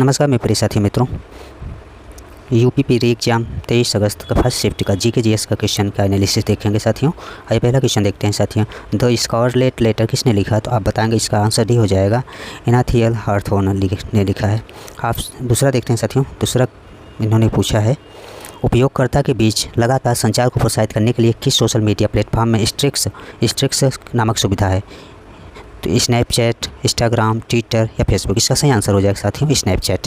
नमस्कार मेरे प्रिय साथी मित्रों। यूपी री एग्जाम 23 अगस्त का फर्स्ट शिफ्ट का जीके जीएस का क्वेश्चन का एनालिसिस देखेंगे साथियों। आइए पहला क्वेश्चन देखते हैं साथियों। द स्कारलेट लेटर किसने लिखा? तो आप बताएंगे इसका आंसर डी हो जाएगा, इनाथियल हार्थोन ने लिखा है। आप दूसरा देखते हैं साथियों। दूसरा इन्होंने पूछा है, उपयोगकर्ता के बीच लगातार संचार को प्रोत्साहित करने के लिए किस सोशल मीडिया प्लेटफॉर्म में स्ट्रिक्स नामक सुविधा है? तो स्नैपचैट, इंस्टाग्राम, ट्विटर या फेसबुक। इसका सही आंसर हो जाएगा साथियों स्नैपचैट।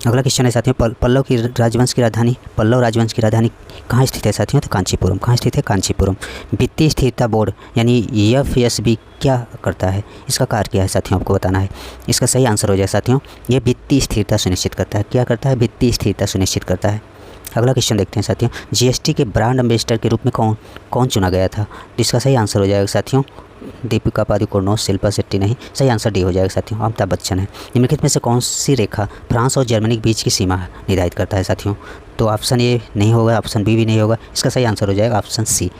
अगला क्वेश्चन है साथियों, पल्लव राजवंश की राजवंश की राजधानी कहाँ स्थित है साथियों? तो कांचीपुरम। कहाँ स्थित है? कांचीपुरम। वित्तीय स्थिरता बोर्ड यानी FSB क्या करता है? इसका कार्य क्या है साथियों? आपको बताना है। इसका सही आंसर हो जाएगा साथियों, ये वित्तीय स्थिरता सुनिश्चित करता है। क्या करता है? वित्तीय स्थिरता सुनिश्चित करता है। अगला क्वेश्चन देखते हैं साथियों, GST के ब्रांड एम्बेसडर के रूप में कौन चुना गया था? इसका सही आंसर हो जाएगा साथियों दीपिका पादुकोण, शिल्पा शेट्टी नहीं। सही आंसर डी हो जाएगा साथियों, अमिताभ बच्चन है। निम्नलिखित में से कौन सी रेखा फ्रांस और जर्मनी के बीच की सीमा निर्धारित करता है साथियों? तो ऑप्शन ए नहीं होगा, ऑप्शन बी भी नहीं होगा। इसका सही आंसर हो जाएगा ऑप्शन सी,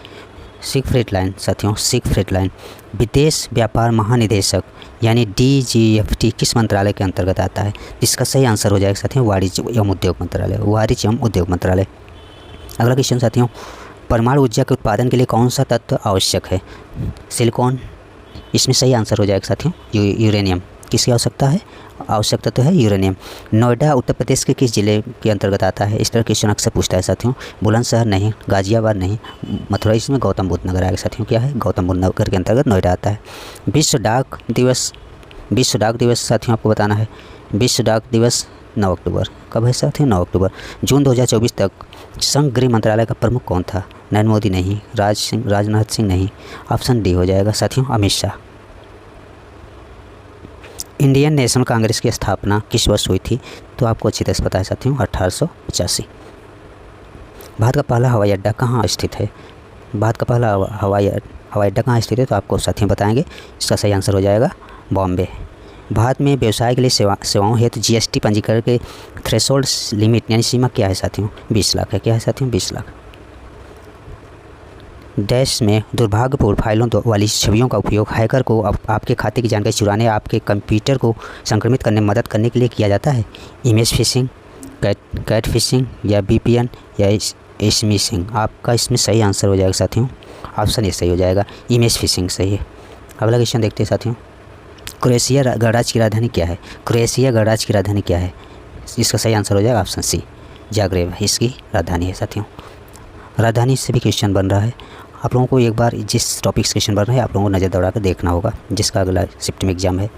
सिगफ्रीड लाइन साथियों, सिगफ्रीड लाइन। विदेश व्यापार महानिदेशक यानी DGFT किस मंत्रालय के अंतर्गत आता है? इसका सही आंसर हो जाएगा साथियों वाणिज्य एवं उद्योग मंत्रालय, वाणिज्य एवं उद्योग मंत्रालय। अगला क्वेश्चन साथियों, परमाणु ऊर्जा के उत्पादन के लिए कौन सा तत्व आवश्यक है? सिलिकॉन। इसमें सही आंसर हो जाएगा साथियों यूरेनियम। किसकी आवश्यकता है? आवश्यक तत्व है यूरेनियम। नोएडा उत्तर प्रदेश के किस जिले के अंतर्गत आता है? इस तरह क्वेश्चन अक्सर पूछता है साथियों। बुलंदशहर नहीं, गाजियाबाद नहीं, मथुरा। इसमें गौतम बुद्ध नगर आएगा साथियों। क्या है? गौतम बुद्ध नगर के अंतर्गत नोएडा आता है। विश्व डाक दिवस साथियों आपको बताना है। विश्व डाक दिवस 9 अक्टूबर। कब है साथियों? 9 अक्टूबर। जून 2024 तक संघ गृह मंत्रालय का प्रमुख कौन था? नरेंद्र मोदी नहीं, राजनाथ सिंह नहीं। ऑप्शन डी हो जाएगा साथियों अमित शाह। इंडियन नेशनल कांग्रेस की स्थापना किस वर्ष हुई थी? तो आपको अच्छी तरह से पता है साथियों 1885। भारत का पहला हवाई अड्डा कहाँ स्थित है? भारत का पहला हवाई अड्डा कहाँ स्थित है? तो आपको साथियों बताएंगे। इसका सही आंसर हो जाएगा बॉम्बे। भारत में व्यवसाय के लिए सेवाओं हेतु GST पंजीकरण के थ्रेशोल्ड लिमिट यानी सीमा क्या है साथियों? 20 लाख है। क्या है साथियों? 20 लाख। डैश में दुर्भाग्यपूर्ण फाइलों वाली छवियों का उपयोग हैकर को आपके खाते की जानकारी चुराने, आपके कंप्यूटर को संक्रमित करने में मदद करने के लिए किया जाता है। इमेज फिशिंग, कैट फिशिंग या VPN या स्मिशिंग। आपका इसमें सही आंसर हो जाएगा साथियों ऑप्शन ए सही हो जाएगा, इमेज फिशिंग सही है। अगला क्वेश्चन देखते हैं साथियों, क्रोएशिया गणराज्य की राजधानी क्या है? क्रोएशिया गणराज्य की राजधानी क्या है? इसका सही आंसर हो जाएगा ऑप्शन सी, जाग्रेब इसकी राजधानी है साथियों। राजधानी से भी क्वेश्चन बन रहा है। आप लोगों को एक बार जिस टॉपिक से क्वेश्चन बन रहा है आप लोगों को नज़र दौड़ा कर देखना होगा, जिसका अगला शिफ्ट में एग्जाम है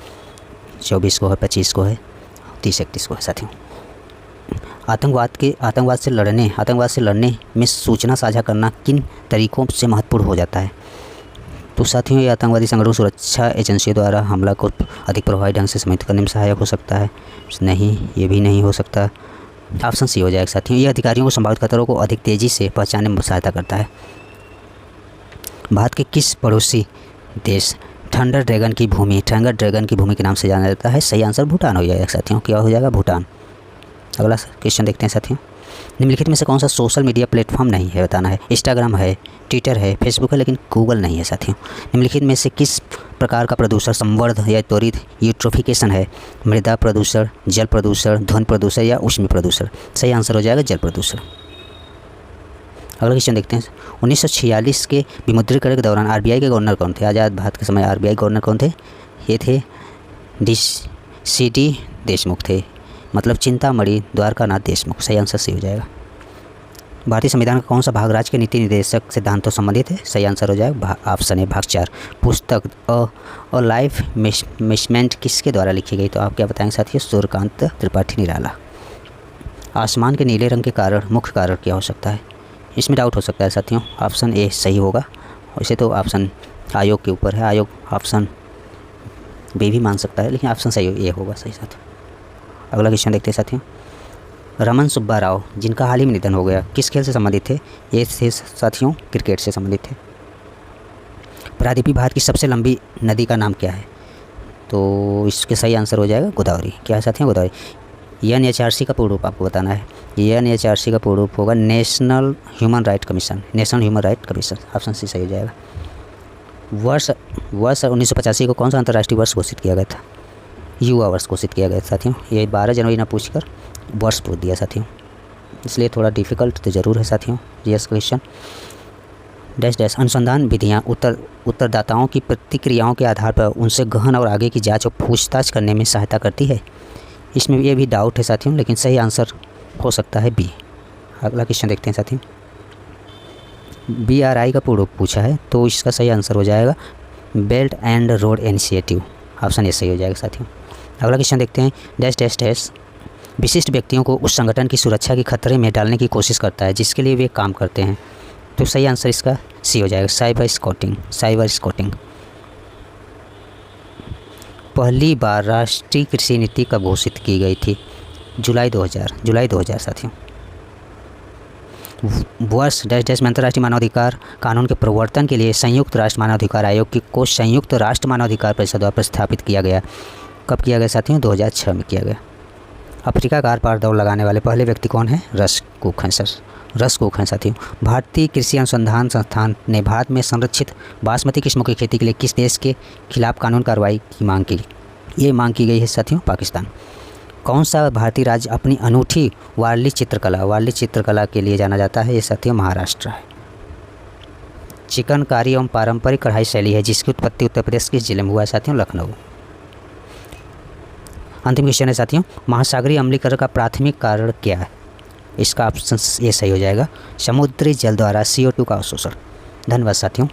24 को है, 25 को है, 30-31 को है साथियों। आतंकवाद से लड़ने में सूचना साझा करना किन तरीकों से महत्वपूर्ण हो जाता है? तो साथियों ये आतंकवादी संगठनों सुरक्षा एजेंसियों द्वारा हमला को अधिक प्रभावी ढंग से समन्वित करने में सहायक हो सकता है। नहीं, ये भी नहीं हो सकता। ऑप्शन सी हो जाएगा साथियों, ये अधिकारियों को संभावित खतरों को अधिक तेज़ी से पहचानने में सहायता करता है। भारत के किस पड़ोसी देश थंडर ड्रैगन की भूमि के नाम से जाना जाता है? सही आंसर भूटान हो जाएगा साथियों। क्या हो जाएगा? भूटान। अगला क्वेश्चन देखते हैं साथियों, निम्नलिखित में से कौन सा सोशल मीडिया प्लेटफॉर्म नहीं है? बताना है। इंस्टाग्राम है, ट्विटर है, फेसबुक है, लेकिन गूगल नहीं है साथियों। निम्नलिखित में से किस प्रकार का प्रदूषण संवर्ध या त्वरित यूट्रोफिकेशन है? मृदा प्रदूषण, जल प्रदूषण, ध्वनि प्रदूषण या ऊष्मीय प्रदूषण? सही आंसर हो जाएगा जल प्रदूषण। अगला क्वेश्चन देखते हैं, 1946 के विमुद्रीकरण के दौरान RBI के गवर्नर कौन थे? आज़ाद भारत के समय RBI गवर्नर कौन थे? ये थे CD देशमुख थे, मतलब चिंतामणि द्वारकानाथ देशमुख। सही आंसर सही हो जाएगा। भारतीय संविधान का कौन सा भाग राज्य के नीति निर्देशक सिद्धांतों संबंधित है? सही आंसर हो जाएगा ऑप्शन है भाग 4। पुस्तक अ लाइफ मेजरमेंट किसके द्वारा लिखी गई? तो आप क्या बताएंगे साथियों? सूर्यकांत त्रिपाठी निराला। आसमान के नीले रंग के कारण मुख्य कारण क्या हो सकता है? इसमें डाउट हो सकता है साथियों, ऑप्शन ए सही होगा। वैसे तो ऑप्शन आयोग के ऊपर है, आयोग ऑप्शन बी भी मान सकता है, लेकिन ऑप्शन सही ए होगा सही साथियों। अगला क्वेश्चन देखते हैं साथियों, रमन सुब्बा राव जिनका हाल ही में निधन हो गया किस खेल से संबंधित थे? ये थे साथियों क्रिकेट से संबंधित थे। प्रायद्वीपीय भारत की सबसे लंबी नदी का नाम क्या है? तो इसके सही आंसर हो जाएगा गोदावरी। क्या है साथियों? गोदावरी। NHRC का पूर्ण रूप आपको बताना है। NHRC का पूर्ण रूप होगा national human right commission, national human right commission. Option C सही हो जाएगा। वर्ष 1985 को कौन सा अंतर्राष्ट्रीय वर्ष घोषित किया गया था? युवा वर्ष घोषित किया गया साथियों। ये 12 जनवरी ना पूछकर वर्ष पूछ दिया साथियों, इसलिए थोड़ा डिफ़िकल्ट तो ज़रूर है साथियों जीएस क्वेश्चन। डैश डैश अनुसंधान विधियाँ उत्तरदाताओं की प्रतिक्रियाओं के आधार पर उनसे गहन और आगे की जांच और पूछताछ करने में सहायता करती है। इसमें ये भी डाउट है साथियों, लेकिन सही आंसर हो सकता है बी। अगला क्वेश्चन देखते हैं साथियों। BRI का पूर्ण पूछा है, तो इसका सही आंसर हो जाएगा belt and road initiative, option A सही हो जाएगा साथियों। अगला क्वेश्चन देखते हैं। डैश डैश डैश विशिष्ट व्यक्तियों को उस संगठन की सुरक्षा के खतरे में डालने की कोशिश करता है जिसके लिए वे काम करते हैं, तो सही आंसर इसका सी हो जाएगा साइबर स्कॉटिंग। पहली बार राष्ट्रीय कृषि नीति कब घोषित की गई थी? जुलाई 2000 साथियों। वर्ष डैश डैश में अंतर्राष्ट्रीय मानवाधिकार कानून के प्रवर्तन के लिए संयुक्त राष्ट्र मानवाधिकार आयोग को संयुक्त राष्ट्र मानवाधिकार परिषद द्वारा प्रस्थापित किया गया। कब किया गया साथियों? 2006 में किया गया। अफ्रीका का आर पार दौड़ लगाने वाले पहले व्यक्ति कौन है? रस कुक हैं साथियों। भारतीय कृषि अनुसंधान संस्थान ने भारत में संरक्षित बासमती किस्मों की खेती के लिए किस देश के खिलाफ कानून कार्रवाई की मांग की? ये मांग की गई है साथियों पाकिस्तान। कौन सा भारतीय राज्य अपनी अनूठी वारली चित्रकला के लिए जाना जाता है? ये साथियों महाराष्ट्र है। चिकनकारी एवं पारंपरिक कढ़ाई शैली है जिसकी उत्पत्ति उत्तर प्रदेश के जिले में हुआ है साथियों? लखनऊ। अंतिम क्वेश्चन है साथियों। महासागरीय अम्लीकरण का प्राथमिक कारण क्या है? इसका ऑप्शन ये सही हो जाएगा समुद्री जल द्वारा CO2 का अवशोषण। धन्यवाद साथियों।